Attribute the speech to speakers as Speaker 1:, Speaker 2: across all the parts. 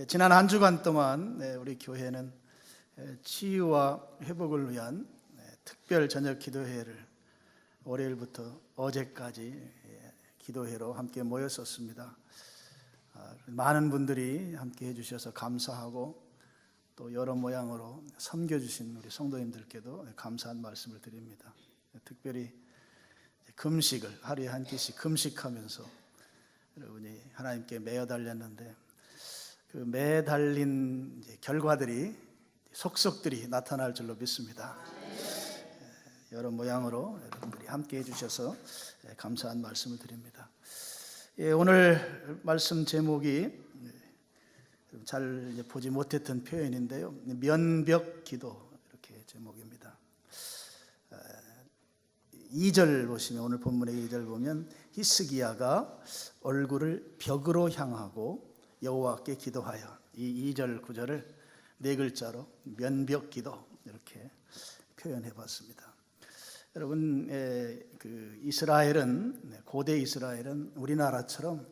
Speaker 1: 지난 한 주간 동안 우리 교회는 치유와 회복을 위한 특별 저녁 기도회를 월요일부터 어제까지 기도회로 함께 모였었습니다. 많은 분들이 함께 해주셔서 감사하고 또 여러 모양으로 섬겨주신 우리 성도님들께도 감사한 말씀을 드립니다. 특별히 금식을 하루에 한 끼씩 금식하면서 여러분이 하나님께 매어 달렸는데 그 매어 달린 결과들이 속속들이 나타날 줄로 믿습니다. 여러 모양으로 여러분들이 함께 해주셔서 감사한 말씀을 드립니다. 오늘 말씀 제목이 잘 보지 못했던 표현인데요, 면벽 기도 이렇게 제목입니다. 2절 보시면, 오늘 본문의 2절 보면 히스기야가 얼굴을 벽으로 향하고 여호와께 기도하여, 이 2절 9절을 네 글자로 면벽 기도 이렇게 표현해 봤습니다. 여러분, 그 이스라엘은, 고대 이스라엘은 우리나라처럼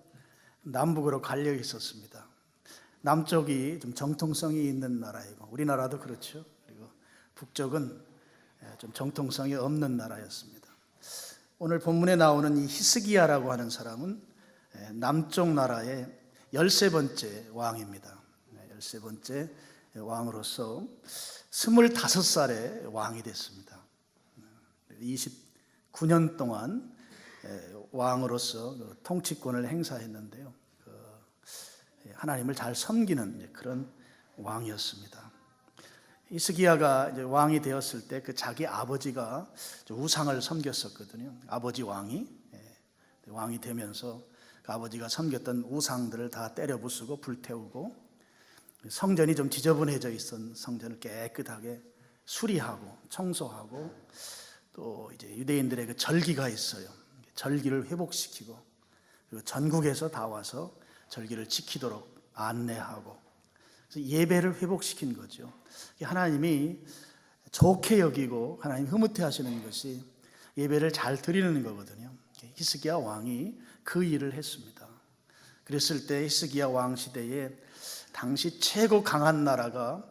Speaker 1: 남북으로 갈려 있었습니다. 남쪽이 좀 정통성이 있는 나라이고, 우리나라도 그렇죠. 그리고 북쪽은 좀 정통성이 없는 나라였습니다. 오늘 본문에 나오는 이 히스기야라고 하는 사람은 남쪽 나라의 13번째 왕입니다. 13번째 왕으로서 25살에 왕이 됐습니다. 29년 동안 왕으로서 통치권을 행사했는데요, 하나님을 잘 섬기는 그런 왕이었습니다. 히스기야가 이제 왕이 되었을 때 그 자기 아버지가 우상을 섬겼었거든요. 아버지 왕이 되면서 그 아버지가 섬겼던 우상들을 다 때려 부수고 불태우고, 성전이 좀 지저분해져 있던 성전을 깨끗하게 수리하고 청소하고, 또 이제 유대인들의 그 절기가 있어요. 절기를 회복시키고, 그리고 전국에서 다 와서 절기를 지키도록 안내하고, 그래서 예배를 회복시킨 거죠. 하나님이 좋게 여기고 하나님 흐뭇해 하시는 것이 예배를 잘 드리는 거거든요. 히스기야 왕이 그 일을 했습니다. 그랬을 때 히스기야 왕 시대에 당시 최고 강한 나라가,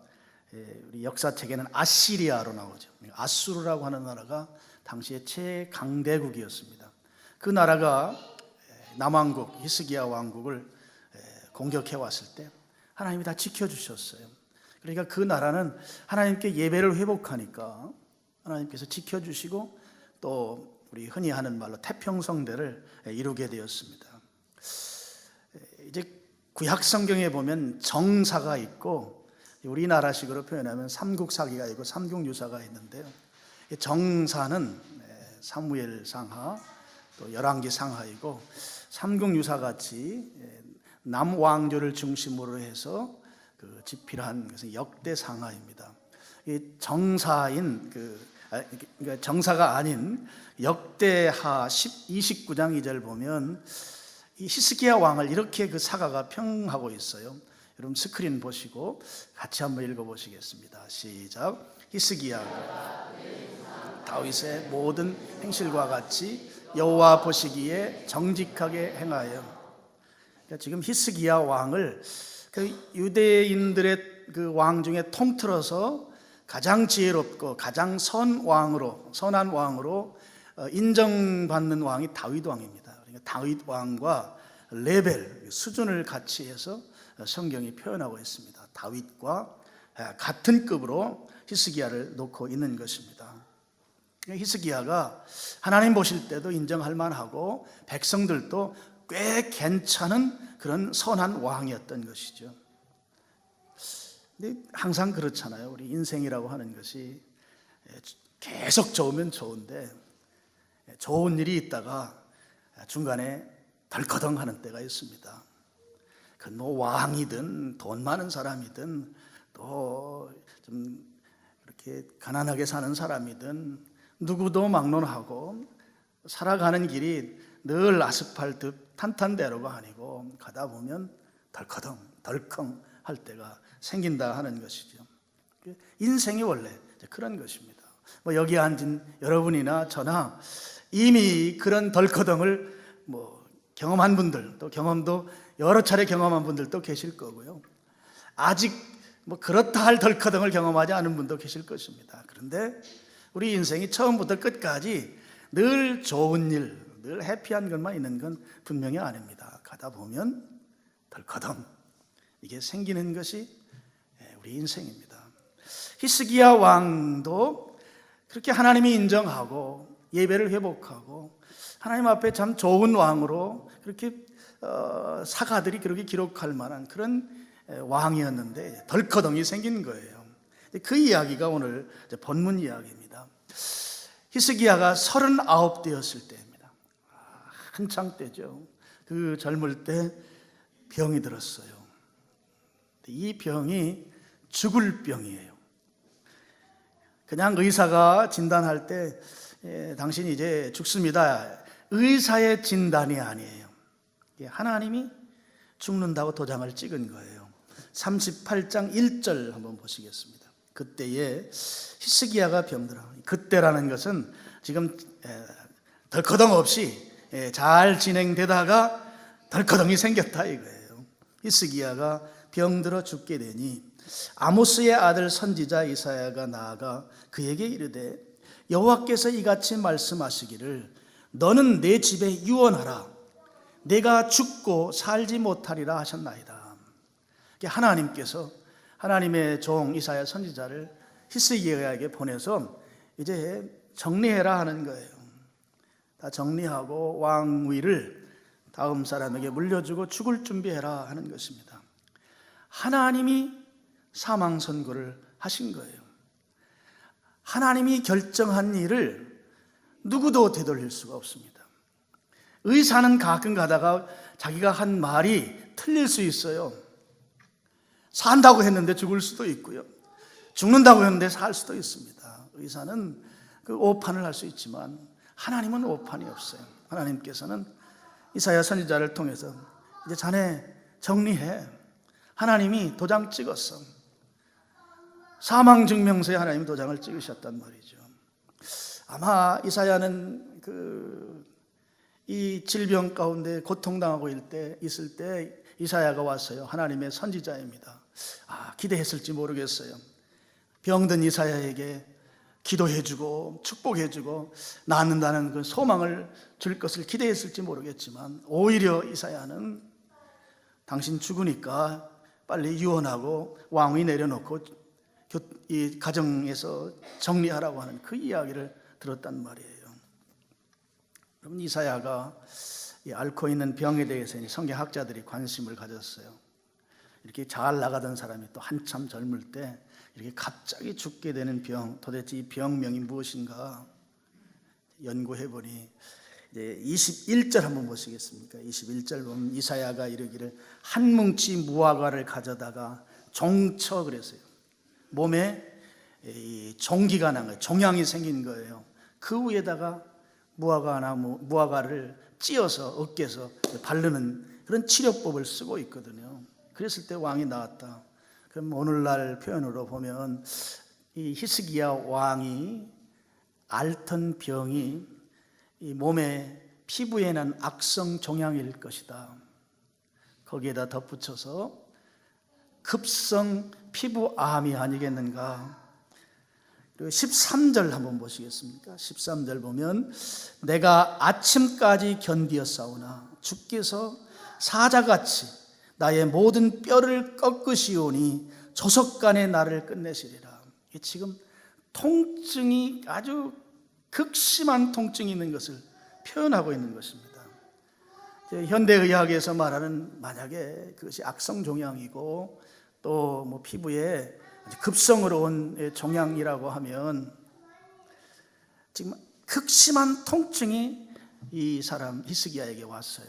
Speaker 1: 우리 역사책에는 아시리아로 나오죠. 아수르라고 하는 나라가 당시의 최강대국이었습니다. 그 나라가 남왕국 히스기야 왕국을 공격해 왔을 때 하나님이 다 지켜주셨어요. 그러니까 그 나라는 하나님께 예배를 회복하니까 하나님께서 지켜주시고, 또 우리 흔히 하는 말로 태평성대를 이루게 되었습니다. 이제 구약 성경에 보면 정사가 있고, 우리나라식으로 표현하면 삼국사기가 있고 삼국유사가 있는데요, 정사는 사무엘 상하, 또 열왕기 상하이고, 삼국유사 같이 남왕조를 중심으로 해서 그 집필한 것은 역대 상하입니다. 이 정사인 그러니까 정사가 아닌 역대하 29장 2절 보면 이 히스기야 왕을 이렇게 그 사가가 평하고 있어요. 여러분 스크린 보시고 같이 한번 읽어보시겠습니다. 시작. 히스기야가 다윗의 모든 행실과 같이 여호와 보시기에 정직하게 행하여. 그러니까 지금 히스기야 왕을 그 유대인들의 그 왕 중에 통틀어서 가장 지혜롭고 가장 선한 왕으로 인정받는 왕이 다윗 왕입니다. 그러니까 다윗 왕과 레벨, 수준을 같이 해서 성경이 표현하고 있습니다. 다윗과 같은 급으로 히스기야를 놓고 있는 것입니다. 히스기야가 하나님 보실 때도 인정할 만하고 백성들도 꽤 괜찮은 그런 선한 왕이었던 것이죠. 근데 항상 그렇잖아요. 우리 인생이라고 하는 것이 계속 좋으면 좋은데, 좋은 일이 있다가 중간에 덜커덩 하는 때가 있습니다. 그 뭐 왕이든 돈 많은 사람이든 또 좀 이렇게 가난하게 사는 사람이든 누구도 막론하고 살아가는 길이 늘 아스팔트 탄탄대로가 아니고 가다 보면 덜커덩 덜컹 할 때가 생긴다 하는 것이죠. 인생이 원래 그런 것입니다. 뭐 여기 앉은 여러분이나 저나 이미 그런 덜커덩을 경험한 분들, 또 경험도 여러 차례 경험한 분들도 계실 거고요. 아직 뭐 그렇다 할 덜커덩을 경험하지 않은 분도 계실 것입니다. 그런데 우리 인생이 처음부터 끝까지 늘 좋은 일, 늘 해피한 것만 있는 건 분명히 아닙니다. 가다 보면 덜커덩 이게 생기는 것이 우리 인생입니다. 히스기야 왕도 그렇게 하나님이 인정하고 예배를 회복하고 하나님 앞에 참 좋은 왕으로 그렇게 사가들이 그렇게 기록할 만한 그런 왕이었는데 덜커덩이 생긴 거예요. 그 이야기가 오늘 본문 이야기입니다. 히스기야가 39 되었을 때입니다. 한창 때죠. 그 젊을 때 병이 들었어요. 이 병이 죽을 병이에요. 그냥 의사가 진단할 때 당신이 이제 죽습니다. 의사의 진단이 아니에요. 하나님이 죽는다고 도장을 찍은 거예요. 38장 1절 한번 보시겠습니다. 그때에 히스기야가 병들어. 그때라는 것은 지금 덜커덩 없이 잘 진행되다가 덜커덩이 생겼다 이거예요. 히스기야가 병들어 죽게 되니 아모스의 아들 선지자 이사야가 나아가 그에게 이르되 여호와께서 이같이 말씀하시기를 너는 내 집에 유언하라 내가 죽고 살지 못하리라 하셨나이다. 하나님께서 하나님의 종 이사야 선지자를 히스기야에게 보내서 이제 정리해라 하는 거예요. 다 정리하고 왕위를 다음 사람에게 물려주고 죽을 준비해라 하는 것입니다. 하나님이 사망 선고를 하신 거예요. 하나님이 결정한 일을 누구도 되돌릴 수가 없습니다. 의사는 가끔 가다가 자기가 한 말이 틀릴 수 있어요. 산다고 했는데 죽을 수도 있고요. 죽는다고 했는데 살 수도 있습니다. 의사는 그 오판을 할 수 있지만 하나님은 오판이 없어요. 하나님께서는 이사야 선지자를 통해서 이제 자네 정리해. 하나님이 도장 찍었어. 사망증명서에 하나님이 도장을 찍으셨단 말이죠. 아마 이사야는 이 질병 가운데 고통당하고 있을 때 이사야가 왔어요. 하나님의 선지자입니다. 기대했을지 모르겠어요. 병든 이사야에게 기도해주고 축복해주고 낫는다는 그 소망을 줄 것을 기대했을지 모르겠지만 오히려 이사야는 당신 죽으니까 빨리 유언하고 왕위 내려놓고 이 가정에서 정리하라고 하는 그 이야기를 들었단 말이에요. 여러분, 이사야가 앓고 있는 병에 대해서 성경학자들이 관심을 가졌어요. 이렇게 잘 나가던 사람이 또 한참 젊을 때 이렇게 갑자기 죽게 되는 병, 도대체 이 병명이 무엇인가 연구해보니 이제 21절 한번 보시겠습니까? 21절 보면 이사야가 이르기를 한 뭉치 무화과를 가져다가 종쳐 그랬어요. 몸에 종기가 난 거예요. 종양이 생긴 거예요. 그 위에다가 무화과를 찧어서 어깨에서 바르는 그런 치료법을 쓰고 있거든요. 그랬을 때 왕이 나왔다. 그럼 오늘날 표현으로 보면 이 히스기야 왕이 앓던 병이 이 몸에 피부에 난 악성 종양일 것이다. 거기에다 덧붙여서 급성 피부암이 아니겠는가. 그리고 13절 한번 보시겠습니까? 13절 보면 내가 아침까지 견디었사오나 주께서 사자같이 나의 모든 뼈를 꺾으시오니 조석간에 나를 끝내시리라. 지금 통증이 아주 극심한 통증이 있는 것을 표현하고 있는 것입니다. 현대의학에서 말하는 만약에 그것이 악성종양이고 또 뭐 피부에 급성으로 온 종양이라고 하면 지금 극심한 통증이 이 사람 히스기야에게 왔어요.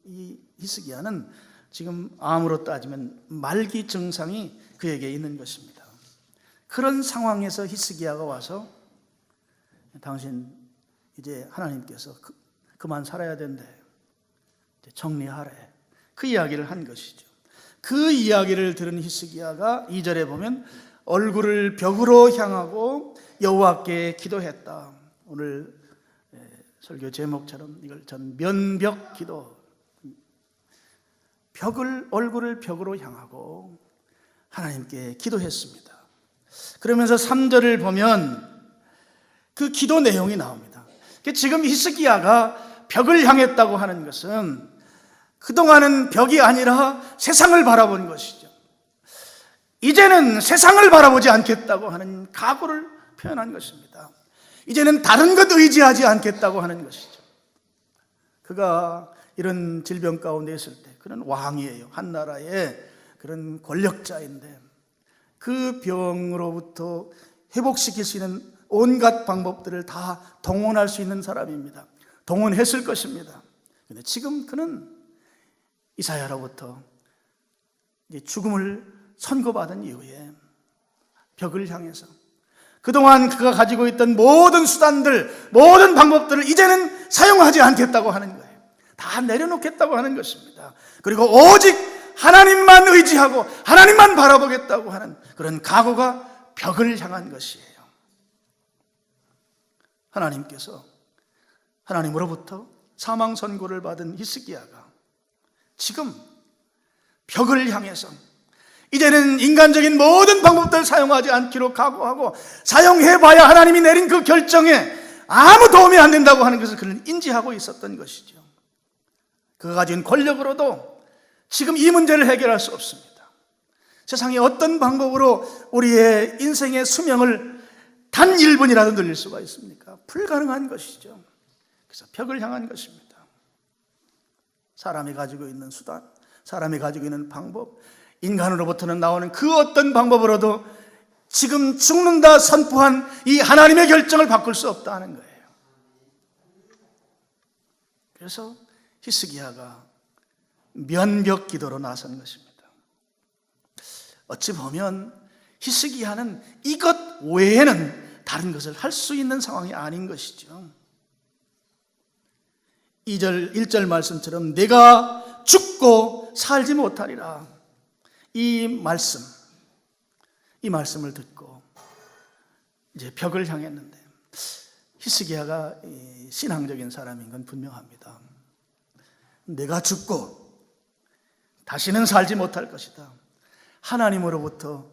Speaker 1: 이 히스기야는 지금 암으로 따지면 말기 증상이 그에게 있는 것입니다. 그런 상황에서 히스기야가 와서 당신 이제 하나님께서 그만 살아야 된대. 정리하래. 그 이야기를 한 것이죠. 그 이야기를 들은 히스기야가 2절에 보면 얼굴을 벽으로 향하고 여호와께 기도했다. 오늘 설교 제목처럼 이걸 전 면벽 기도. 얼굴을 벽으로 향하고 하나님께 기도했습니다. 그러면서 3절을 보면 그 기도 내용이 나옵니다. 지금 히스기야가 벽을 향했다고 하는 것은 그동안은 벽이 아니라 세상을 바라본 것이죠. 이제는 세상을 바라보지 않겠다고 하는 각오를 표현한 것입니다. 이제는 다른 것 의지하지 않겠다고 하는 것이죠. 그가 이런 질병 가운데 있을 때 그는 왕이에요. 한 나라의 그런 권력자인데 그 병으로부터 회복시킬 수 있는 온갖 방법들을 다 동원할 수 있는 사람입니다. 동원했을 것입니다. 그런데 지금 그는 이사야로부터 죽음을 선고받은 이후에 벽을 향해서 그동안 그가 가지고 있던 모든 수단들, 모든 방법들을 이제는 사용하지 않겠다고 하는 거예요. 다 내려놓겠다고 하는 것입니다. 그리고 오직 하나님만 의지하고 하나님만 바라보겠다고 하는 그런 각오가 벽을 향한 것이에요. 하나님께서 하나님으로부터 사망 선고를 받은 히스기야가 지금 벽을 향해서 이제는 인간적인 모든 방법들을 사용하지 않기로 각오하고 사용해봐야 하나님이 내린 그 결정에 아무 도움이 안 된다고 하는 것을 그는 인지하고 있었던 것이죠. 그가 가진 권력으로도 지금 이 문제를 해결할 수 없습니다. 세상에 어떤 방법으로 우리의 인생의 수명을 단 1분이라도 늘릴 수가 있습니까? 불가능한 것이죠. 그래서 벽을 향한 것입니다. 사람이 가지고 있는 수단, 사람이 가지고 있는 방법, 인간으로부터는 나오는 그 어떤 방법으로도 지금 죽는다 선포한 이 하나님의 결정을 바꿀 수 없다는 거예요. 그래서 히스기야가 면벽 기도로 나선 것입니다. 어찌 보면 히스기야는 이것 외에는 다른 것을 할 수 있는 상황이 아닌 것이죠. 1절 말씀처럼 내가 죽고 살지 못하리라. 이 말씀을 듣고 이제 벽을 향했는데 히스기야가 신앙적인 사람인 건 분명합니다. 내가 죽고 다시는 살지 못할 것이다. 하나님으로부터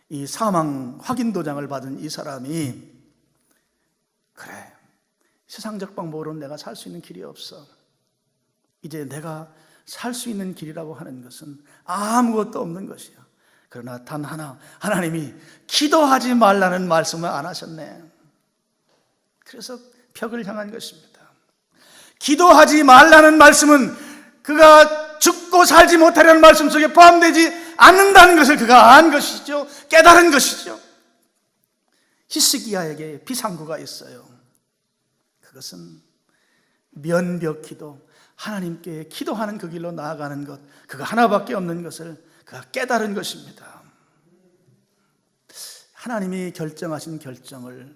Speaker 1: 이 사망 확인 도장을 받은 이 사람이 그래, 세상적 방법으로는 내가 살 수 있는 길이 없어. 이제 내가 살 수 있는 길이라고 하는 것은 아무것도 없는 것이야. 그러나 단 하나, 하나님이 기도하지 말라는 말씀을 안 하셨네. 그래서 벽을 향한 것입니다. 기도하지 말라는 말씀은 그가 죽고 살지 못하려는 말씀 속에 포함되지 않는다는 것을 그가 안 것이죠. 깨달은 것이죠. 히스기야에게 비상구가 있어요. 그것은 면벽 기도, 하나님께 기도하는 그 길로 나아가는 것, 그거 하나밖에 없는 것을 그가 깨달은 것입니다. 하나님이 결정하신 결정을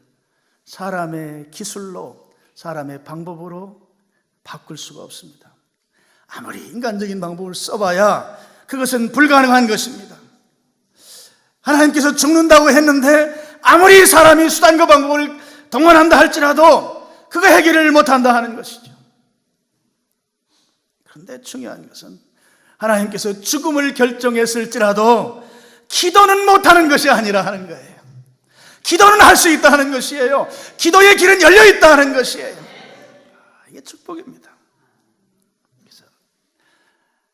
Speaker 1: 사람의 기술로, 사람의 방법으로 바꿀 수가 없습니다. 아무리 인간적인 방법을 써봐야 그것은 불가능한 것입니다. 하나님께서 죽는다고 했는데 아무리 사람이 수단과 방법을 동원한다 할지라도 그거 해결을 못한다 하는 것이죠. 그런데 중요한 것은 하나님께서 죽음을 결정했을지라도 기도는 못하는 것이 아니라 하는 거예요. 기도는 할 수 있다 하는 것이에요. 기도의 길은 열려 있다 하는 것이에요. 이게 축복입니다. 그래서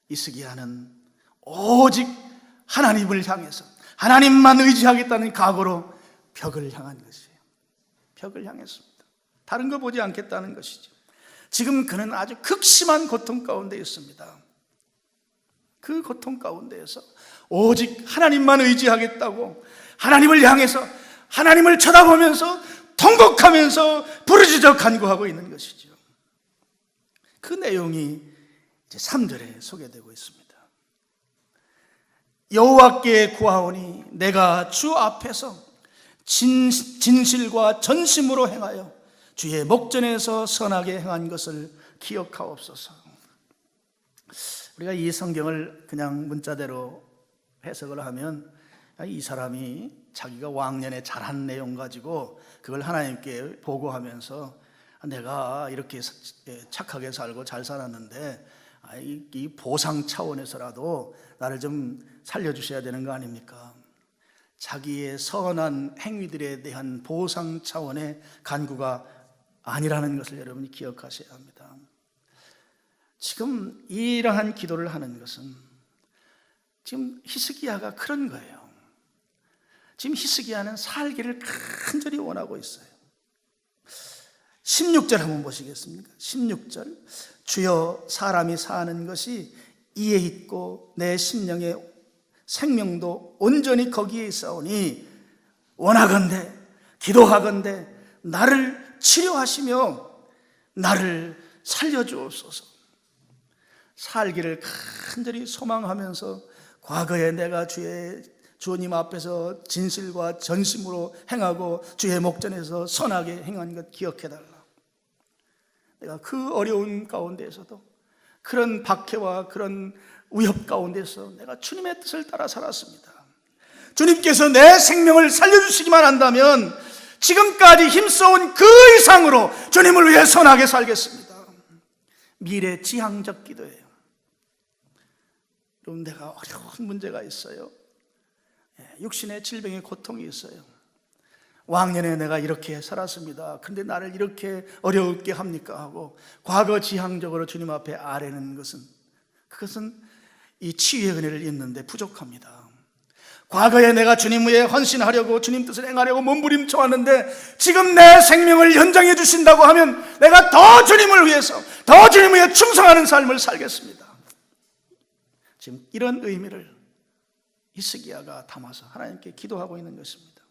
Speaker 1: 히스기야는 오직 하나님을 향해서 하나님만 의지하겠다는 각오로 벽을 향한 것이에요. 벽을 향했습니다. 다른 거 보지 않겠다는 것이죠. 지금 그는 아주 극심한 고통 가운데 있습니다. 그 고통 가운데에서 오직 하나님만 의지하겠다고 하나님을 향해서 하나님을 쳐다보면서 통곡하면서 부르짖어 간구하고 있는 것이죠. 그 내용이 이제 3절에 소개되고 있습니다. 여호와께 구하오니 내가 주 앞에서 진실과 전심으로 행하여 주의 목전에서 선하게 행한 것을 기억하옵소서. 우리가 이 성경을 그냥 문자대로 해석을 하면 이 사람이 자기가 왕년에 잘한 내용 가지고 그걸 하나님께 보고하면서 내가 이렇게 착하게 살고 잘 살았는데 이 보상 차원에서라도 나를 좀 살려주셔야 되는 거 아닙니까? 자기의 선한 행위들에 대한 보상 차원의 간구가 아니라는 것을 여러분이 기억하셔야 합니다. 지금 이러한 기도를 하는 것은 지금 히스기야가 그런 거예요. 지금 히스기야는 살기를 간절히 원하고 있어요. 16절 한번 보시겠습니까? 16절, 주여 사람이 사는 것이 이에 있고 내 심령의 생명도 온전히 거기에 있사오니 원하건대 기도하건대 나를 치료하시며 나를 살려주옵소서. 살기를 간절히 소망하면서 과거에 내가 주님 앞에서 진실과 전심으로 행하고 주의 목전에서 선하게 행한 것 기억해달라. 내가 그 어려운 가운데에서도 그런 박해와 그런 위협 가운데서 내가 주님의 뜻을 따라 살았습니다. 주님께서 내 생명을 살려주시기만 한다면 지금까지 힘써온 그 이상으로 주님을 위해 선하게 살겠습니다. 미래지향적 기도예요. 여러분, 내가 어려운 문제가 있어요. 육신의 질병의 고통이 있어요. 왕년에 내가 이렇게 살았습니다. 근데 나를 이렇게 어려울게 합니까? 하고 과거 지향적으로 주님 앞에 아뢰는 것은, 그것은 이 치유의 은혜를 입는데 부족합니다. 과거에 내가 주님 위해 헌신하려고 주님 뜻을 행하려고 몸부림쳐 왔는데 지금 내 생명을 연장해 주신다고 하면 내가 더 주님을 위해서, 더 주님 위해 충성하는 삶을 살겠습니다. 지금 이런 의미를 히스기야가 담아서 하나님께 기도하고 있는 것입니다.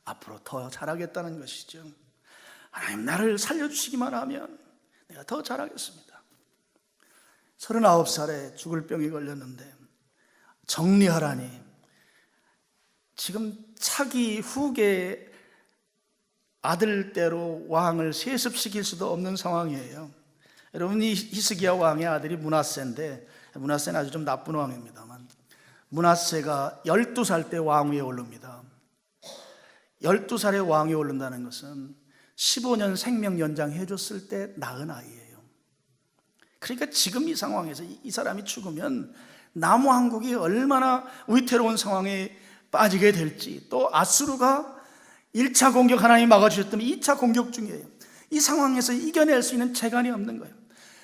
Speaker 1: 앞으로 더 잘하겠다는 것이죠. 하나님, 나를 살려주시기만 하면 내가 더 잘하겠습니다. 39살에 죽을 병이 걸렸는데 정리하라니, 지금 차기 후계 아들대로 왕을 세습시킬 수도 없는 상황이에요. 여러분, 이 히스기야 왕의 아들이 므낫세인데, 므낫세는 아주 좀 나쁜 왕입니다만, 므낫세가 12살 때 왕 위에 오릅니다. 12살에 왕이 오른다는 것은 15년 생명 연장해 줬을 때 낳은 아이예요. 그러니까 지금 이 상황에서 이 사람이 죽으면 남왕국이 얼마나 위태로운 상황에 빠지게 될지, 또 아수르가 1차 공격 하나님이 막아주셨다면 2차 공격 중이에요. 이 상황에서 이겨낼 수 있는 재간이 없는 거예요.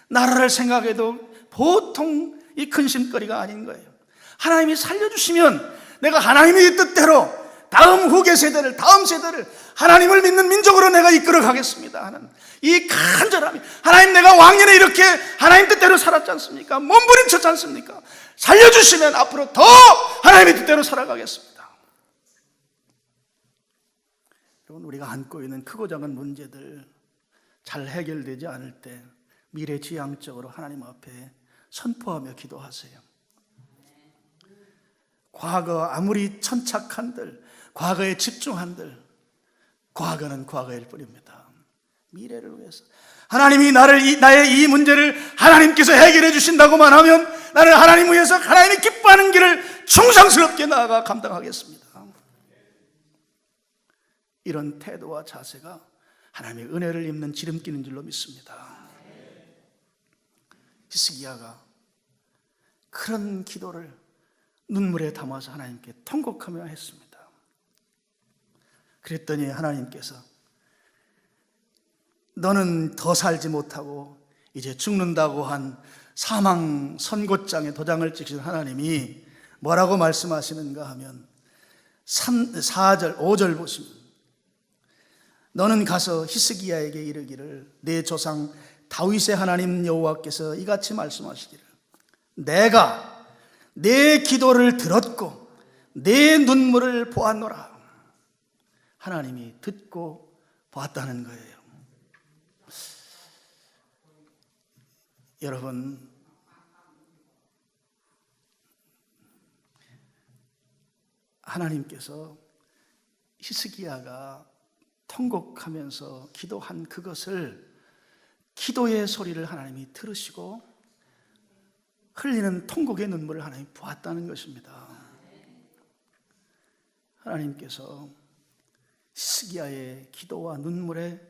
Speaker 1: 나라를 생각해도 보통 이 근심거리가 아닌 거예요. 하나님이 살려주시면 내가 하나님의 뜻대로 다음 후계 세대를, 다음 세대를 하나님을 믿는 민족으로 내가 이끌어 가겠습니다 하는 이 간절함이, 하나님, 내가 왕년에 이렇게 하나님 뜻대로 살았지 않습니까? 몸부림쳤지 않습니까? 살려주시면 앞으로 더 하나님의 뜻대로 살아가겠습니다. 여러분, 우리가 안고 있는 크고 작은 문제들 잘 해결되지 않을 때 미래지향적으로 하나님 앞에 선포하며 기도하세요. 과거 아무리 천착한들, 과거에 집중한들, 과거는 과거일 뿐입니다. 미래를 위해서 하나님이 나의 이 문제를 하나님께서 해결해 주신다고만 하면 나는 하나님 위해서 하나님이 기뻐하는 길을 충성스럽게 나아가 감당하겠습니다. 이런 태도와 자세가 하나님의 은혜를 입는 지름길인 줄로 믿습니다. 히스기야가 그런 기도를 눈물에 담아서 하나님께 통곡하며 했습니다. 그랬더니 하나님께서 너는 더 살지 못하고 이제 죽는다고 한 사망 선고장에 도장을 찍으신 하나님이 뭐라고 말씀하시는가 하면 4절, 5절 보시면, 너는 가서 히스기야에게 이르기를 내 조상 다윗의 하나님 여호와께서 이같이 말씀하시기를 내가 내 기도를 들었고 내 눈물을 보았노라. 하나님이 듣고 보았다는 거예요. 여러분, 하나님께서 히스기야가 통곡하면서 기도한 그것을, 기도의 소리를 하나님이 들으시고 흘리는 통곡의 눈물을 하나님이 보았다는 것입니다. 하나님께서 히스기야의 기도와 눈물에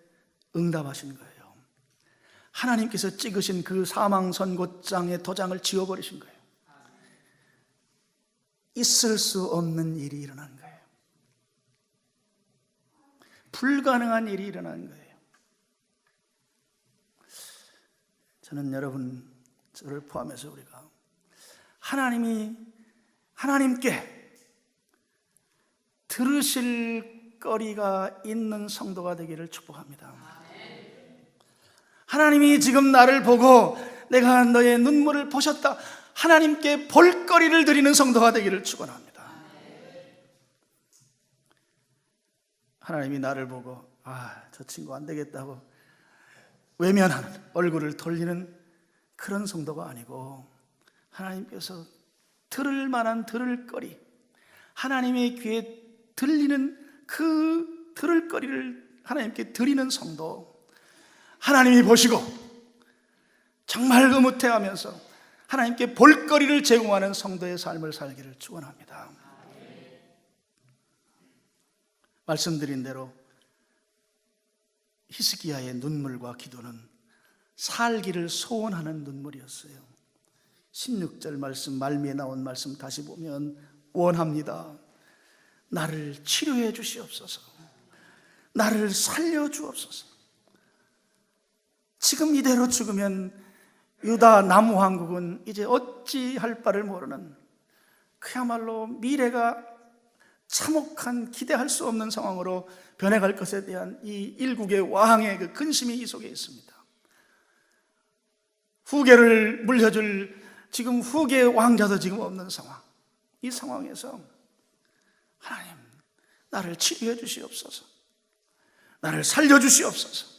Speaker 1: 응답하신 거예요. 하나님께서 찍으신 그 사망 선고장의 도장을 지워버리신 거예요. 있을 수 없는 일이 일어난 거예요. 불가능한 일이 일어난 거예요. 저는 여러분, 저를 포함해서 우리가 하나님께 들으실 거리가 있는 성도가 되기를 축복합니다. 하나님이 지금 나를 보고 내가 너의 눈물을 보셨다, 하나님께 볼거리를 드리는 성도가 되기를 축원합니다. 하나님이 나를 보고 저 친구 안 되겠다 하고 외면하는, 얼굴을 돌리는 그런 성도가 아니고, 하나님께서 들을 만한 들을거리, 하나님의 귀에 들리는 그 들을거리를 하나님께 드리는 성도, 하나님이 보시고 정말 의무태하면서 하나님께 볼거리를 제공하는 성도의 삶을 살기를 축원합니다. 말씀드린 대로 히스기야의 눈물과 기도는 살기를 소원하는 눈물이었어요. 16절 말씀, 말미에 나온 말씀 다시 보면, 원합니다. 나를 치료해 주시옵소서. 나를 살려 주옵소서. 지금 이대로 죽으면 유다 남왕국은 이제 어찌할 바를 모르는, 그야말로 미래가 참혹한, 기대할 수 없는 상황으로 변해갈 것에 대한 이 일국의 왕의 그 근심이 이 속에 있습니다. 후계를 물려줄 지금 후계 왕자도 지금 없는 상황, 이 상황에서 하나님, 나를 치료해 주시옵소서. 나를 살려 주시옵소서.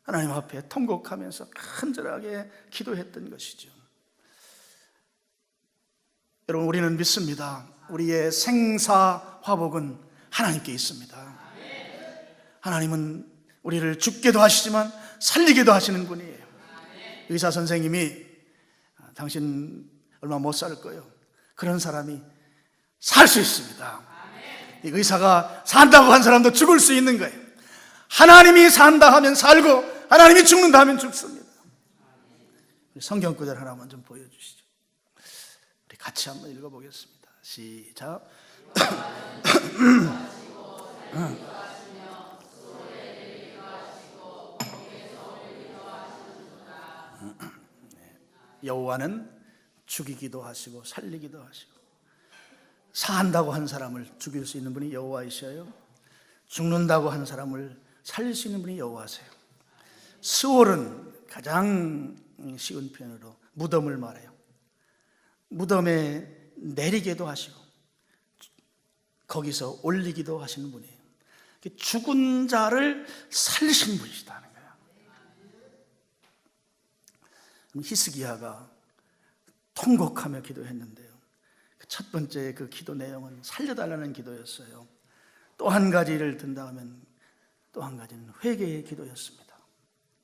Speaker 1: 하나님 앞에 통곡하면서 간절하게 기도했던 것이죠. 여러분, 우리는 믿습니다. 우리의 생사 화복은 하나님께 있습니다. 하나님은 우리를 죽게도 하시지만 살리게도 하시는 분이에요. 의사 선생님이 당신 얼마 못 살 거예요, 그런 사람이 살 수 있습니다. 이 의사가 산다고 한 사람도 죽을 수 있는 거예요. 하나님이 산다 하면 살고 하나님이 죽는다 하면 죽습니다. 성경 구절 하나만 좀 보여주시죠. 우리 같이 한번 읽어보겠습니다. 시작. 여호와는 죽이기도 하시고 살리기도 하시고, 산다고 한 사람을 죽일 수 있는 분이 여호와이셔요. 죽는다고 한 사람을 살릴 수 있는 분이 여호와세요. 스올은 가장 쉬운 표현으로 무덤을 말해요. 무덤에 내리게도 하시고 거기서 올리기도 하시는 분이에요. 죽은 자를 살리신 분이시다는 거예요. 히스기야가 통곡하며 기도했는데요, 첫 번째 그 기도 내용은 살려달라는 기도였어요. 또 한 가지를 든다 하면 또 한 가지는 회개의 기도였습니다.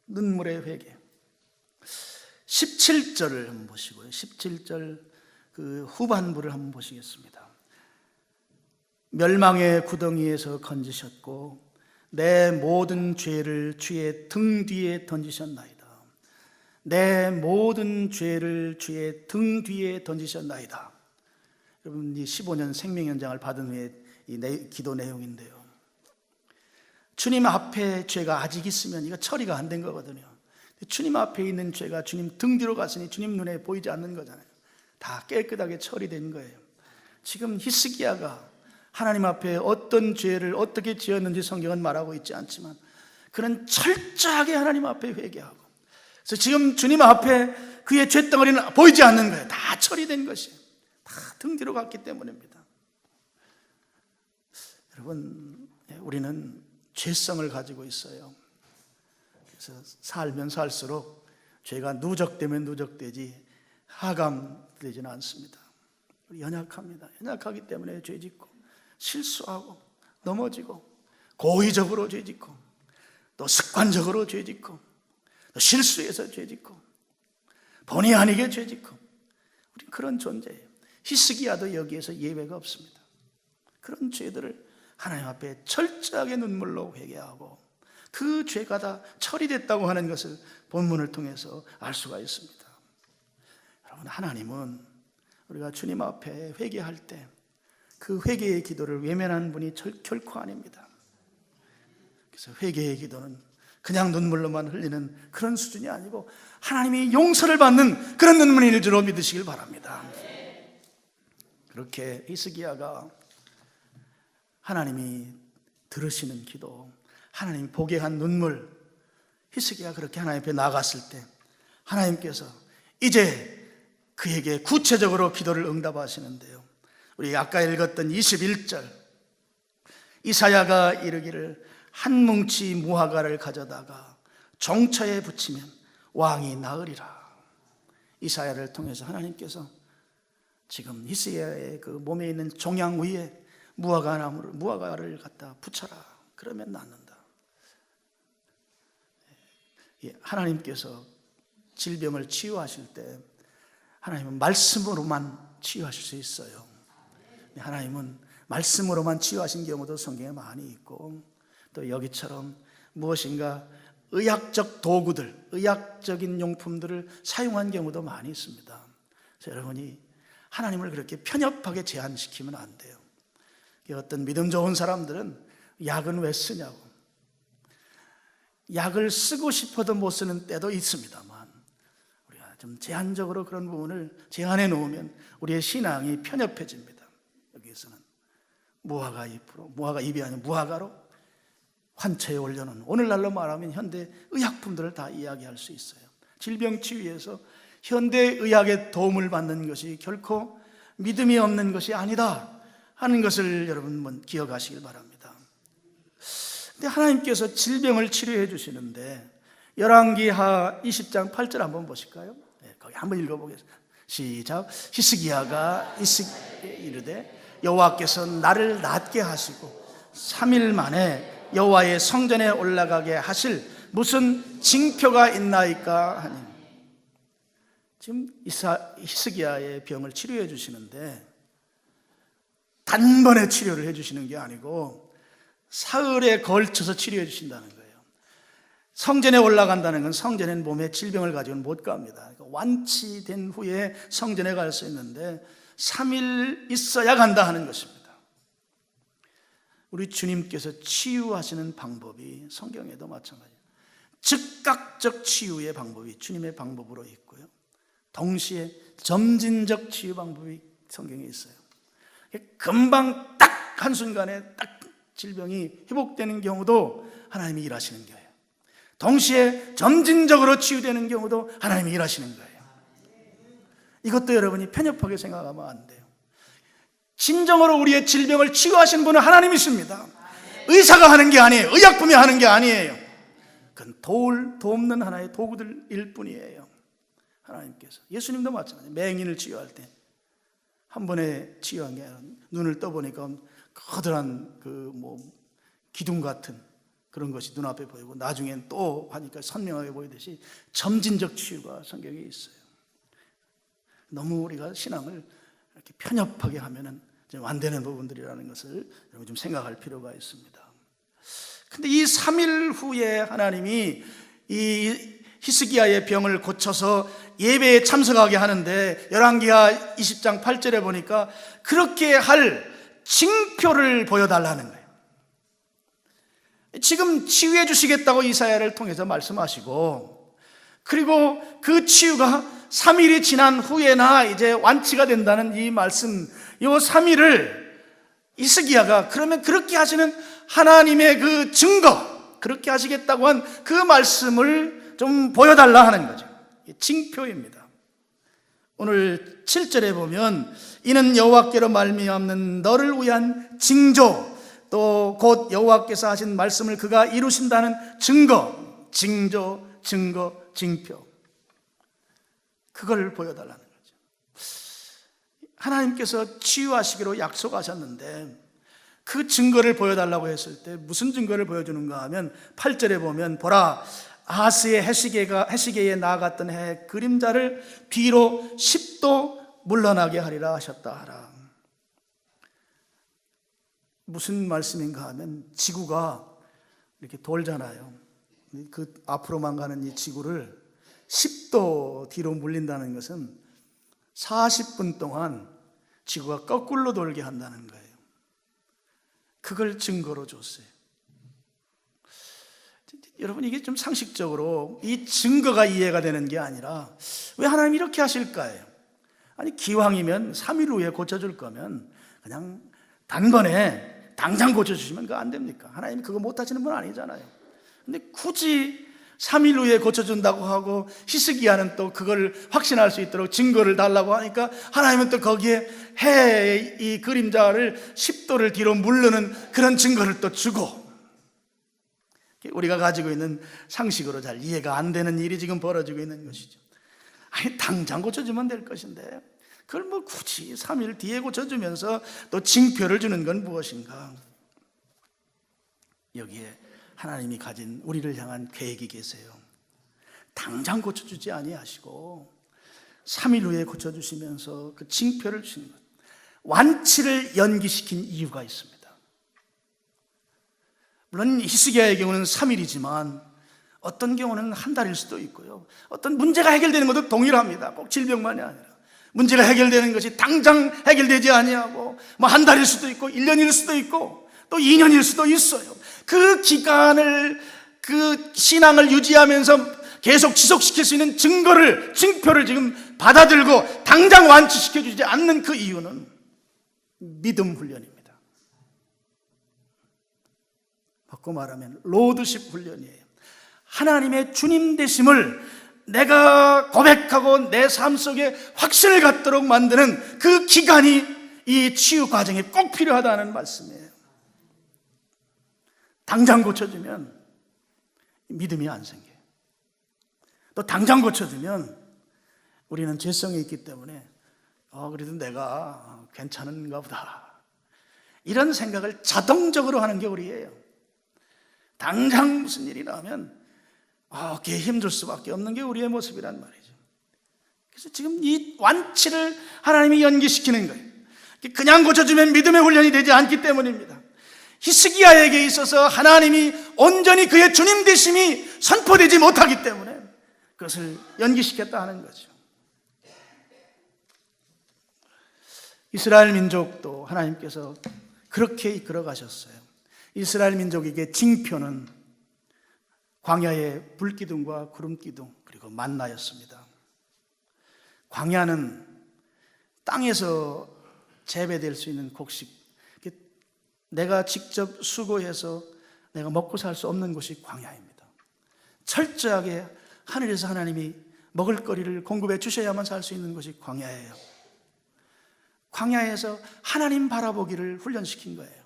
Speaker 1: 눈물의 회개. 17절을 한번 보시고요. 17절 그 후반부를 한번 보시겠습니다. 멸망의 구덩이에서 건지셨고 내 모든 죄를 주의 등 뒤에 던지셨나이다. 내 모든 죄를 주의 등 뒤에 던지셨나이다. 여러분, 이 15년 생명연장을 받은 후에 이 기도 내용인데요, 주님 앞에 죄가 아직 있으면 이거 처리가 안 된 거거든요. 주님 앞에 있는 죄가 주님 등 뒤로 갔으니 주님 눈에 보이지 않는 거잖아요. 다 깨끗하게 처리된 거예요. 지금 히스기야가 하나님 앞에 어떤 죄를 어떻게 지었는지 성경은 말하고 있지 않지만 그는 철저하게 하나님 앞에 회개하고, 그래서 지금 주님 앞에 그의 죄덩어리는 보이지 않는 거예요. 다 처리된 것이, 다 등 뒤로 갔기 때문입니다. 여러분, 우리는 죄성을 가지고 있어요. 그래서 살면 살수록 죄가 누적되면 누적되지 하감되지는 않습니다. 우리 연약합니다. 연약하기 때문에 죄짓고 실수하고 넘어지고 고의적으로 죄짓고 또 습관적으로 죄짓고 또 실수해서 죄짓고 본의 아니게 죄짓고, 우리 그런 존재예요. 히스기야도 여기에서 예외가 없습니다. 그런 죄들을 하나님 앞에 철저하게 눈물로 회개하고 그 죄가 다 처리됐다고 하는 것을 본문을 통해서 알 수가 있습니다. 여러분, 하나님은 우리가 주님 앞에 회개할 때 그 회개의 기도를 외면하는 분이 결코 아닙니다. 그래서 회개의 기도는 그냥 눈물로만 흘리는 그런 수준이 아니고 하나님이 용서를 받는 그런 눈물일 줄로 믿으시길 바랍니다. 그렇게 히스기야가 하나님이 들으시는 기도, 하나님 보게 한 눈물, 히스기야가 그렇게 하나님 앞에 나갔을 때 하나님께서 이제 그에게 구체적으로 기도를 응답하시는데요, 우리 아까 읽었던 21절, 이사야가 이르기를 한 뭉치 무화과를 가져다가 종처에 붙이면 왕이 나으리라. 이사야를 통해서 하나님께서 지금 히스기야의 그 몸에 있는 종양 위에 무화과를 갖다 붙여라. 그러면 낫는다. 하나님께서 질병을 치유하실 때 하나님은 말씀으로만 치유하실 수 있어요. 하나님은 말씀으로만 치유하신 경우도 성경에 많이 있고, 또 여기처럼 무엇인가 의학적 도구들, 의학적인 용품들을 사용한 경우도 많이 있습니다. 그래서 여러분이 하나님을 그렇게 편협하게 제한시키면 안 돼요. 어떤 믿음 좋은 사람들은 약은 왜 쓰냐고, 약을 쓰고 싶어도 못 쓰는 때도 있습니다만, 우리가 좀 제한적으로 그런 부분을 제한해 놓으면 우리의 신앙이 편협해집니다. 여기에서는 무화과 잎이 아니라 무화과로 환처에 올려놓은, 오늘날로 말하면 현대 의약품들을 다 이야기할 수 있어요. 질병 치유에서 현대 의학의 도움을 받는 것이 결코 믿음이 없는 것이 아니다 하는 것을 여러분 기억하시길 바랍니다. 근데 하나님께서 질병을 치료해 주시는데, 열왕기하 20장 8절 한번 보실까요? 거기 한번 읽어보겠습니다. 시작. 히스기야가 이르되 여호와께서 나를 낫게 하시고 3일 만에 여호와의 성전에 올라가게 하실 무슨 징표가 있나이까 하니. 지금 히스기야의 병을 치료해 주시는데 단번에 치료를 해 주시는 게 아니고 사흘에 걸쳐서 치료해 주신다는 거예요. 성전에 올라간다는 건 성전엔 몸에 질병을 가지고는 못 갑니다. 그러니까 완치된 후에 성전에 갈 수 있는데 3일 있어야 간다 하는 것입니다. 우리 주님께서 치유하시는 방법이 성경에도 마찬가지예요. 즉각적 치유의 방법이 주님의 방법으로 있고요, 동시에 점진적 치유 방법이 성경에 있어요. 금방 딱 한순간에 딱 질병이 회복되는 경우도 하나님이 일하시는 거예요. 동시에 점진적으로 치유되는 경우도 하나님이 일하시는 거예요. 이것도 여러분이 편협하게 생각하면 안 돼요. 진정으로 우리의 질병을 치유하시는 분은 하나님이십니다. 의사가 하는 게 아니에요. 의약품이 하는 게 아니에요. 그건 돕는 하나의 도구들일 뿐이에요. 하나님께서. 예수님도 마찬가지예요. 맹인을 치유할 때 한 번에 치유한 게 아니라 눈을 떠보니까 커다란 기둥 같은 그런 것이 눈앞에 보이고, 나중엔 또 하니까 선명하게 보이듯이 점진적 치유가 성경에 있어요. 너무 우리가 신앙을 이렇게 편협하게 하면은 좀 안 되는 부분들이라는 것을 여러분 좀 생각할 필요가 있습니다. 근데 이 3일 후에 하나님이 이 히스기야의 병을 고쳐서 예배에 참석하게 하는데, 열왕기하 20장 8절에 보니까 그렇게 할 징표를 보여달라는 거예요. 지금 치유해 주시겠다고 이사야를 통해서 말씀하시고, 그리고 그 치유가 3일이 지난 후에나 이제 완치가 된다는 이 말씀, 이 3일을 히스기야가 그러면 그렇게 하시는 하나님의 그 증거, 그렇게 하시겠다고 한 그 말씀을 좀 보여달라 하는 거죠. 징표입니다. 오늘 7절에 보면 이는 여호와께로 말미암는 너를 위한 징조, 또 곧 여호와께서 하신 말씀을 그가 이루신다는 증거, 징조, 증거, 징표, 그걸 보여달라는 거죠. 하나님께서 치유하시기로 약속하셨는데 그 증거를 보여달라고 했을 때 무슨 증거를 보여주는가 하면 8절에 보면 보라, 아하스의 해시계에 나아갔던 해 그림자를 뒤로 10도 물러나게 하리라 하셨다 하라. 무슨 말씀인가 하면 지구가 이렇게 돌잖아요. 그 앞으로만 가는 이 지구를 10도 뒤로 물린다는 것은 40분 동안 지구가 거꾸로 돌게 한다는 거예요. 그걸 증거로 줬어요. 여러분, 이게 좀 상식적으로 이 증거가 이해가 되는 게 아니라 왜 하나님이 이렇게 하실까요? 아니, 기왕이면 3일 후에 고쳐줄 거면 그냥 단번에 당장 고쳐주시면 그거 안 됩니까? 하나님이 그거 못하시는 분 아니잖아요. 근데 굳이 3일 후에 고쳐준다고 하고 히스기야는 또 그걸 확신할 수 있도록 증거를 달라고 하니까 하나님은 또 거기에 해의 이 그림자를 10도를 뒤로 물르는 그런 증거를 또 주고, 우리가 가지고 있는 상식으로 잘 이해가 안 되는 일이 지금 벌어지고 있는 것이죠. 아니, 당장 고쳐주면 될 것인데 그걸 뭐 굳이 3일 뒤에 고쳐주면서 또 징표를 주는 건 무엇인가? 여기에 하나님이 가진 우리를 향한 계획이 계세요. 당장 고쳐주지 아니하시고 3일 후에 고쳐주시면서 그 징표를 주는 것, 완치를 연기시킨 이유가 있습니다. 물론 히스기야의 경우는 3일이지만 어떤 경우는 한 달일 수도 있고요, 어떤 문제가 해결되는 것도 동일합니다. 꼭 질병만이 아니라 문제가 해결되는 것이 당장 해결되지 아니하고 뭐 한 달일 수도 있고 1년일 수도 있고 또 2년일 수도 있어요. 그 기간을, 그 신앙을 유지하면서 계속 지속시킬 수 있는 징표를 지금 받아들고 당장 완치시켜주지 않는 그 이유는 믿음 훈련입니다. 바꿔 말하면 로드십 훈련이에요. 하나님의 주님 되심을 내가 고백하고 내 삶 속에 확신을 갖도록 만드는 그 기간이 이 치유 과정에 꼭 필요하다는 말씀이에요. 당장 고쳐주면 믿음이 안 생겨요. 또 당장 고쳐주면 우리는 죄성이 있기 때문에 그래도 내가 괜찮은가 보다, 이런 생각을 자동적으로 하는 게 우리예요. 당장 무슨 일이 나면 그게 힘들 수밖에 없는 게 우리의 모습이란 말이죠. 그래서 지금 이 완치를 하나님이 연기시키는 거예요. 그냥 고쳐주면 믿음의 훈련이 되지 않기 때문입니다. 히스기야에게 있어서 하나님이 온전히 그의 주님 되심이 선포되지 못하기 때문에 그것을 연기시켰다 하는 거죠. 이스라엘 민족도 하나님께서 그렇게 이끌어 가셨어요. 이스라엘 민족에게 징표는 광야의 불기둥과 구름기둥 그리고 만나였습니다. 광야는 땅에서 재배될 수 있는 곡식, 내가 직접 수고해서 내가 먹고 살 수 없는 곳이 광야입니다. 철저하게 하늘에서 하나님이 먹을거리를 공급해 주셔야만 살 수 있는 곳이 광야예요. 광야에서 하나님 바라보기를 훈련시킨 거예요.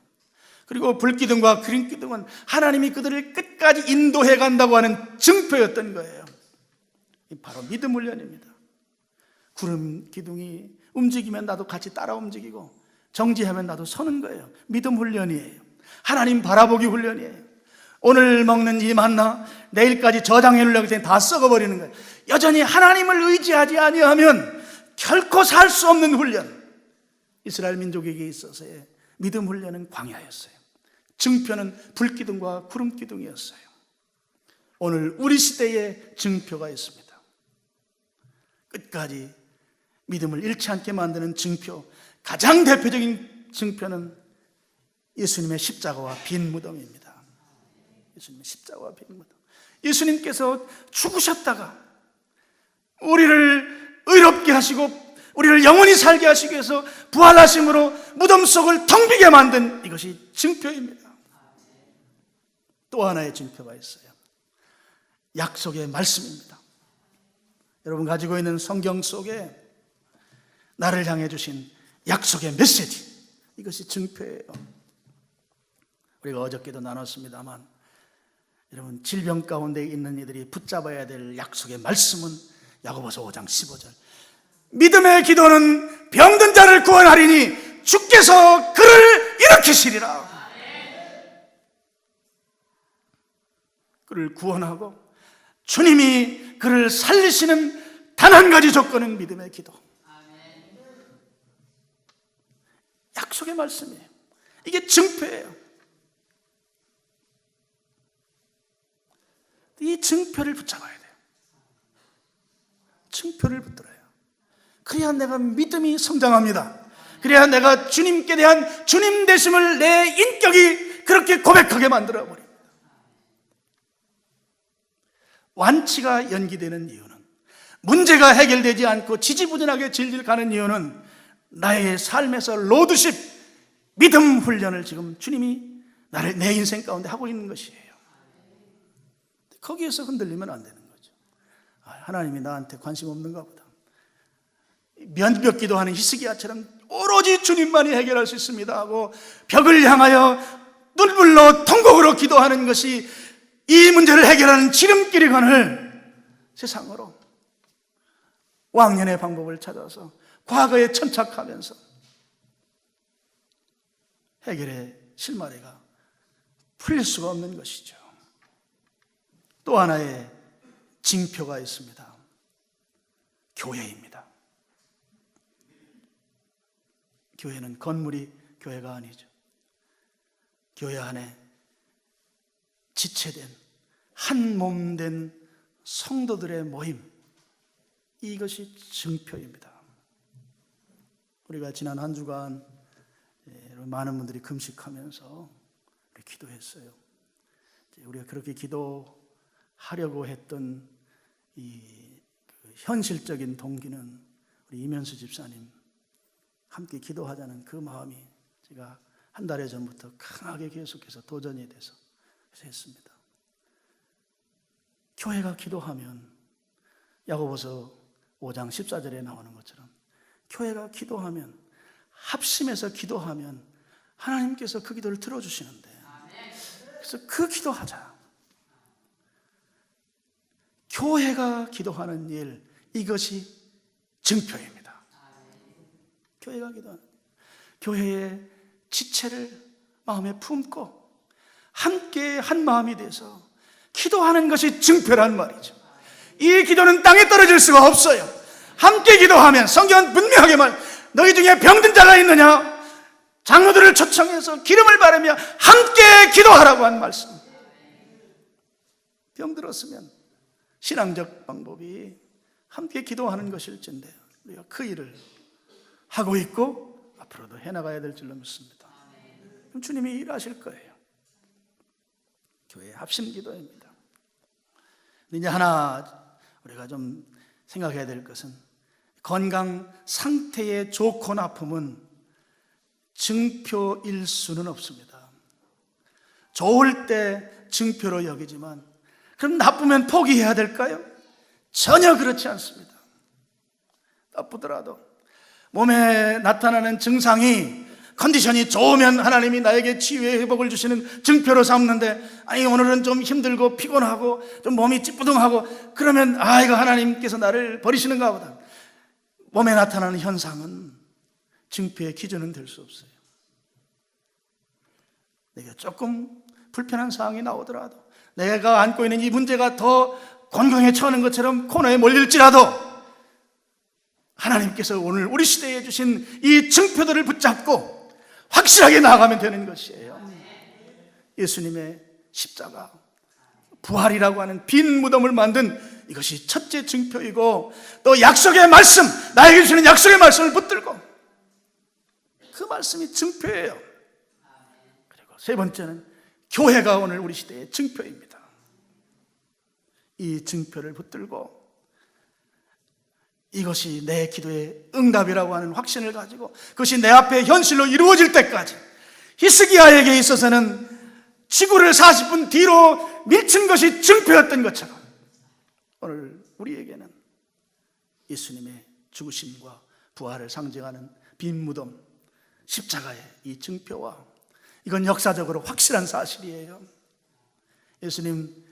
Speaker 1: 그리고 불기둥과 구름기둥은 하나님이 그들을 끝까지 인도해 간다고 하는 증표였던 거예요. 바로 믿음 훈련입니다. 구름기둥이 움직이면 나도 같이 따라 움직이고 정지하면 나도 서는 거예요. 믿음 훈련이에요. 하나님 바라보기 훈련이에요. 오늘 먹는 이 만나 내일까지 저장해 놓으려고 했더니 다 썩어버리는 거예요. 여전히 하나님을 의지하지 아니하면 결코 살 수 없는 훈련. 이스라엘 민족에게 있어서의 믿음 훈련은 광야였어요. 증표는 불기둥과 구름기둥이었어요. 오늘 우리 시대에 증표가 있습니다. 끝까지 믿음을 잃지 않게 만드는 증표, 가장 대표적인 증표는 예수님의 십자가와 빈 무덤입니다. 예수님의 십자가와 빈 무덤. 예수님께서 죽으셨다가 우리를 의롭게 하시고 우리를 영원히 살게 하시기 위해서 부활하심으로 무덤 속을 텅 비게 만든 이것이 증표입니다. 또 하나의 증표가 있어요. 약속의 말씀입니다. 여러분 가지고 있는 성경 속에 나를 향해 주신 약속의 메시지, 이것이 증표예요. 우리가 어저께도 나눴습니다만 여러분, 질병 가운데 있는 이들이 붙잡아야 될 약속의 말씀은 야고보서 5장 15절, 믿음의 기도는 병든 자를 구원하리니 주께서 그를 일으키시리라. 그를 구원하고 주님이 그를 살리시는 단 한 가지 조건은 믿음의 기도. 약속의 말씀이에요. 이게 증표예요. 이 증표를 붙잡아야 돼요. 증표를 붙들어요. 그래야 내가 믿음이 성장합니다. 그래야 내가 주님께 대한 주님 되심을 내 인격이 그렇게 고백하게 만들어버립니다. 완치가 연기되는 이유는, 문제가 해결되지 않고 지지부진하게 질질 가는 이유는 나의 삶에서 로드십, 믿음 훈련을 지금 주님이 내 인생 가운데 하고 있는 것이에요. 거기에서 흔들리면 안 되는 거죠. 하나님이 나한테 관심 없는가 보다. 면벽 기도하는 히스기야처럼 오로지 주님만이 해결할 수 있습니다 하고 벽을 향하여 눈물로 통곡으로 기도하는 것이 이 문제를 해결하는 지름길이건을 세상으로 왕년의 방법을 찾아서 과거에 천착하면서 해결의 실마리가 풀릴 수가 없는 것이죠. 또 하나의 징표가 있습니다. 교회입니다. 교회는 건물이 교회가 아니죠. 교회 안에 지체된 한 몸 된 성도들의 모임, 이것이 증표입니다. 우리가 지난 한 주간 많은 분들이 금식하면서 기도했어요. 우리가 그렇게 기도하려고 했던 이 현실적인 동기는 우리 이면수 집사님 함께 기도하자는 그 마음이 제가 한 달 전부터 강하게 계속해서 도전이 돼서 했습니다. 교회가 기도하면 야고보서 5장 14절에 나오는 것처럼 교회가 기도하면, 합심해서 기도하면 하나님께서 그 기도를 들어주시는데, 그래서 그 기도하자. 교회가 기도하는 일, 이것이 증표입니다. 교회가 기도하는, 교회의 지체를 마음에 품고 함께 한 마음이 돼서 기도하는 것이 증표란 말이죠. 이 기도는 땅에 떨어질 수가 없어요. 함께 기도하면, 성경은 분명하게 너희 중에 병든 자가 있느냐? 장로들을 초청해서 기름을 바르며 함께 기도하라고 한 말씀. 병들었으면 신앙적 방법이 함께 기도하는 것일진데 우리가 그 일을 하고 있고 앞으로도 해나가야 될 줄로 믿습니다. 그럼 주님이 일하실 거예요. 교회의 합심 기도입니다. 이제 하나 우리가 좀 생각해야 될 것은, 건강 상태에 좋고 나쁨은 증표일 수는 없습니다. 좋을 때 증표로 여기지만 그럼 나쁘면 포기해야 될까요? 전혀 그렇지 않습니다. 나쁘더라도 몸에 나타나는 증상이 컨디션이 좋으면 하나님이 나에게 치유의 회복을 주시는 증표로 삼는데, 아니 오늘은 좀 힘들고 피곤하고 좀 몸이 찌뿌둥하고 그러면 이거 하나님께서 나를 버리시는가 보다. 몸에 나타나는 현상은 증표의 기준은 될 수 없어요. 내가 조금 불편한 상황이 나오더라도, 내가 안고 있는 이 문제가 더 곤경에 처하는 것처럼 코너에 몰릴지라도 하나님께서 오늘 우리 시대에 주신 이 증표들을 붙잡고 확실하게 나아가면 되는 것이에요. 예수님의 십자가, 부활이라고 하는 빈 무덤을 만든 이것이 첫째 증표이고, 또 약속의 말씀, 나에게 주시는 약속의 말씀을 붙들고 그 말씀이 증표예요. 그리고 세 번째는 교회가 오늘 우리 시대의 증표입니다. 이 증표를 붙들고 이것이 내 기도의 응답이라고 하는 확신을 가지고 그것이 내 앞에 현실로 이루어질 때까지, 히스기야에게 있어서는 지구를 40분 뒤로 밀친 것이 증표였던 것처럼 오늘 우리에게는 예수님의 죽으심과 부활을 상징하는 빈 무덤, 십자가의 이 증표와, 이건 역사적으로 확실한 사실이에요. 예수님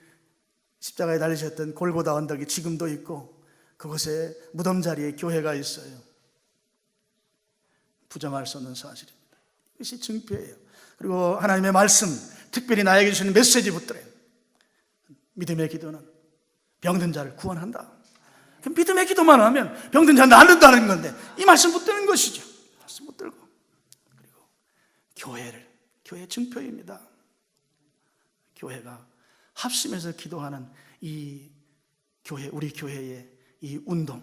Speaker 1: 십자가에 달리셨던 골고다 언덕이 지금도 있고 그곳에 무덤 자리에 교회가 있어요. 부정할 수 없는 사실입니다. 이것이 증표예요. 그리고 하나님의 말씀, 특별히 나에게 주시는 메시지 붙들어요. 믿음의 기도는 병든 자를 구원한다. 믿음의 기도만 하면 병든 자 낫는다는 건데 이 말씀 붙드는 것이죠. 말씀 붙들고, 그리고 교회의 증표입니다. 교회가 합심해서 기도하는 이 교회, 우리 교회의 이 운동,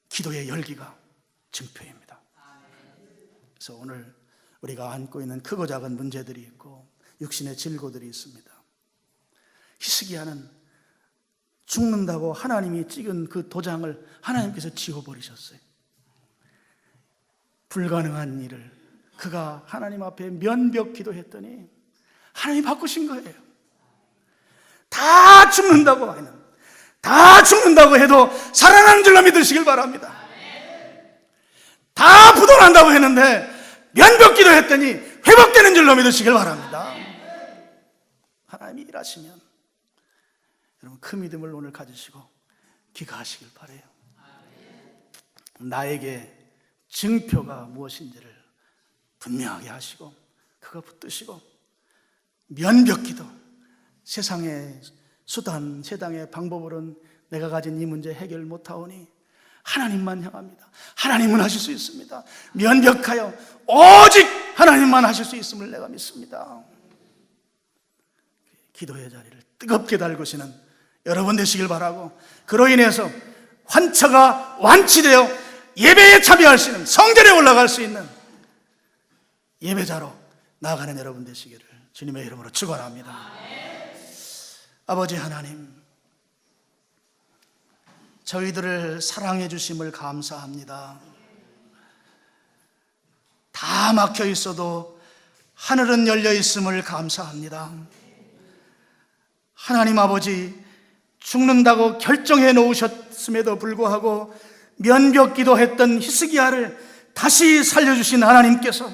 Speaker 1: 기도의 열기가 증표입니다. 그래서 오늘 우리가 안고 있는 크고 작은 문제들이 있고 육신의 질고들이 있습니다. 히스기야는 죽는다고 하나님이 찍은 그 도장을 하나님께서 지워버리셨어요. 불가능한 일을 그가 하나님 앞에 면벽 기도했더니 하나님이 바꾸신 거예요. 다 죽는다고 해도 살아나는 줄로 믿으시길 바랍니다. 다 부도난다고 했는데 면벽 기도했더니 회복되는 줄로 믿으시길 바랍니다. 하나님이 일하시면 여러분 그 믿음을 오늘 가지시고 귀가하시길 바라요. 나에게 증표가 무엇인지를 분명하게 하시고 그거 붙드시고 면벽 기도, 세상의 수단, 세상의 방법으로는 내가 가진 이 문제 해결 못하오니 하나님만 향합니다. 하나님은 하실 수 있습니다. 면벽하여 오직 하나님만 하실 수 있음을 내가 믿습니다. 기도의 자리를 뜨겁게 달구시는 여러분 되시길 바라고, 그로 인해서 환처가 완치되어 예배에 참여할 수 있는, 성전에 올라갈 수 있는 예배자로 나아가는 여러분 되시기를 주님의 이름으로 축원합니다. 아버지 하나님, 저희들을 사랑해 주심을 감사합니다. 다 막혀 있어도 하늘은 열려 있음을 감사합니다. 하나님 아버지, 죽는다고 결정해 놓으셨음에도 불구하고 면벽 기도했던 히스기야를 다시 살려주신 하나님께서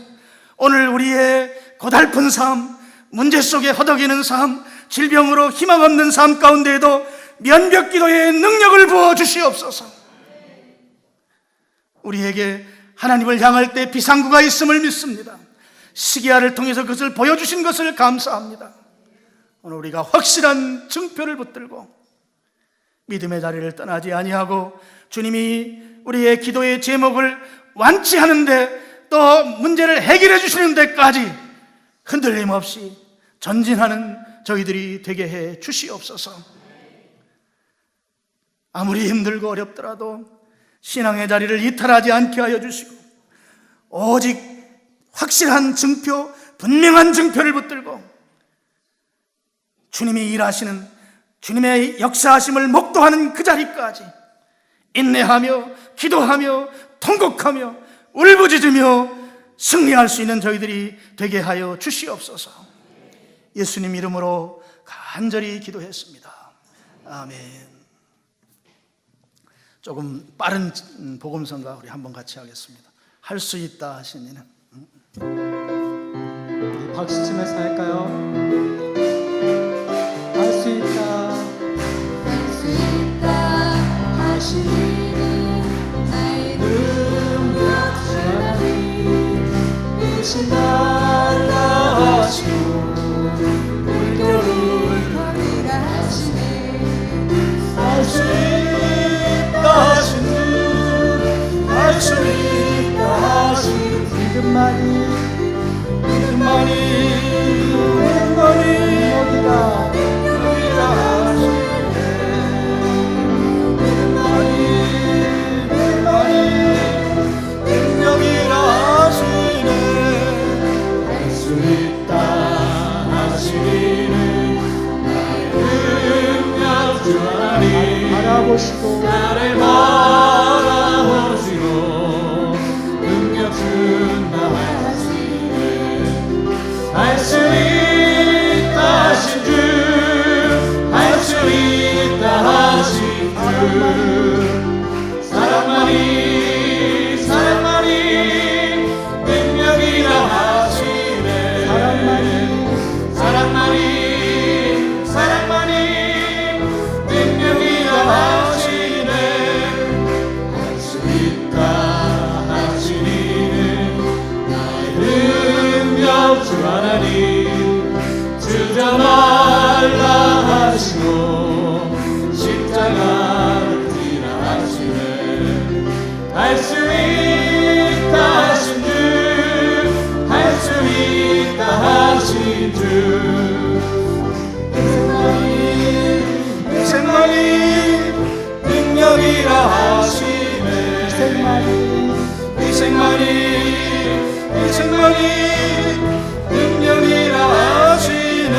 Speaker 1: 오늘 우리의 고달픈 삶, 문제 속에 허덕이는 삶, 질병으로 희망 없는 삶 가운데에도 면벽 기도의 능력을 부어 주시옵소서. 우리에게 하나님을 향할 때 비상구가 있음을 믿습니다. 시기야를 통해서 그것을 보여주신 것을 감사합니다. 오늘 우리가 확실한 증표를 붙들고 믿음의 자리를 떠나지 아니하고 주님이 우리의 기도의 제목을 완치하는데 또 문제를 해결해 주시는 데까지 흔들림 없이 전진하는 저희들이 되게 해 주시옵소서. 아무리 힘들고 어렵더라도 신앙의 자리를 이탈하지 않게 하여 주시고 오직 확실한 증표, 분명한 증표를 붙들고 주님이 일하시는, 주님의 역사하심을 목도하는 그 자리까지 인내하며 기도하며 통곡하며 울부짖으며 승리할 수 있는 저희들이 되게 하여 주시옵소서. 예수님 이름으로 간절히 기도했습니다. 아멘. 조금 빠른 복음성가 우리 한번 같이 하겠습니다. 할 수 있다 하신 이는
Speaker 2: 박수 치면서 할까요? 할 수 있다,
Speaker 3: 할 수 있다 하신 이는 나의 능력 주하니 이신 달라 하시고 물결을 걸으라 하시네.
Speaker 2: 할 수 있다 하신 주, 할 수 있다 하신 믿음만이 능력이라 하시네. 능력이라 하시네. 할 수 있다 하시는 나의 능력 주 하나님 바라보시고 나를 바라보시고 능력 준다 하시네. 할 수 있다 하신 주, 할 수 있다 하신 주, 사랑만이 능력이라 하시네. 사랑만이 능력이라 하시네. 할 수 있다 하신 이는 나의 능력 주 하나님 주저 말라 하시고 십자가를 지라 하시네. 할 수 있다 하신 주, 할 수 있다 하신 주, 생만이 능력이라 하시네.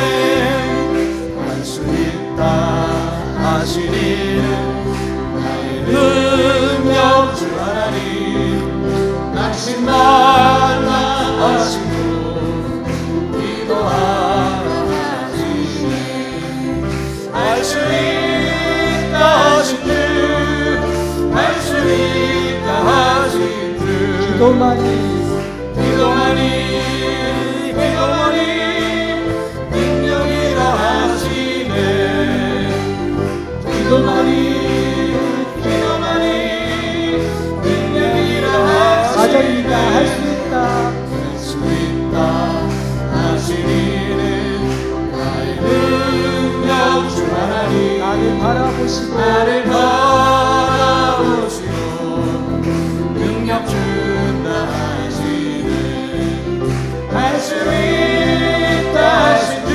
Speaker 2: 할 수 있다 하시니는 나의 능력 주 하나님. 낙심 말라 하시고 기도하라 하시네. 할 수 있다 하신 주, 할 수 있다 하신 주. 기도만이 능력이라 하시네. 기도만이 능력이라 하시네. 할 수 있다 하시니는 나의 능력 주 하나님. 나를 바라보시고 능력 준다 하시네. 할 수 있다 하신 주,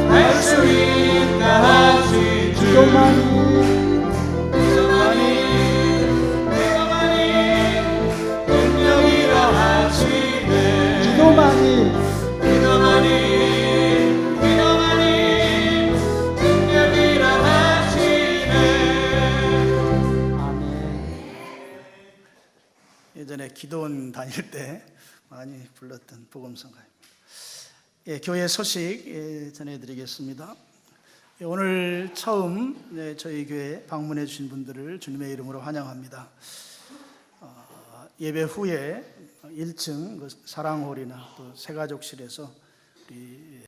Speaker 2: 할 수 있다 하신 주. 기도만이 능력이라 하시네. 기도만이 능력이라 하시네. 아멘.
Speaker 1: 예전에 기도원 다닐 때 많이 불렀던 복음성가입니다. 교회 소식 전해드리겠습니다. 오늘 처음 저희 교회 방문해 주신 분들을 주님의 이름으로 환영합니다. 예배 후에 1층 사랑홀이나 또 새가족실에서 우리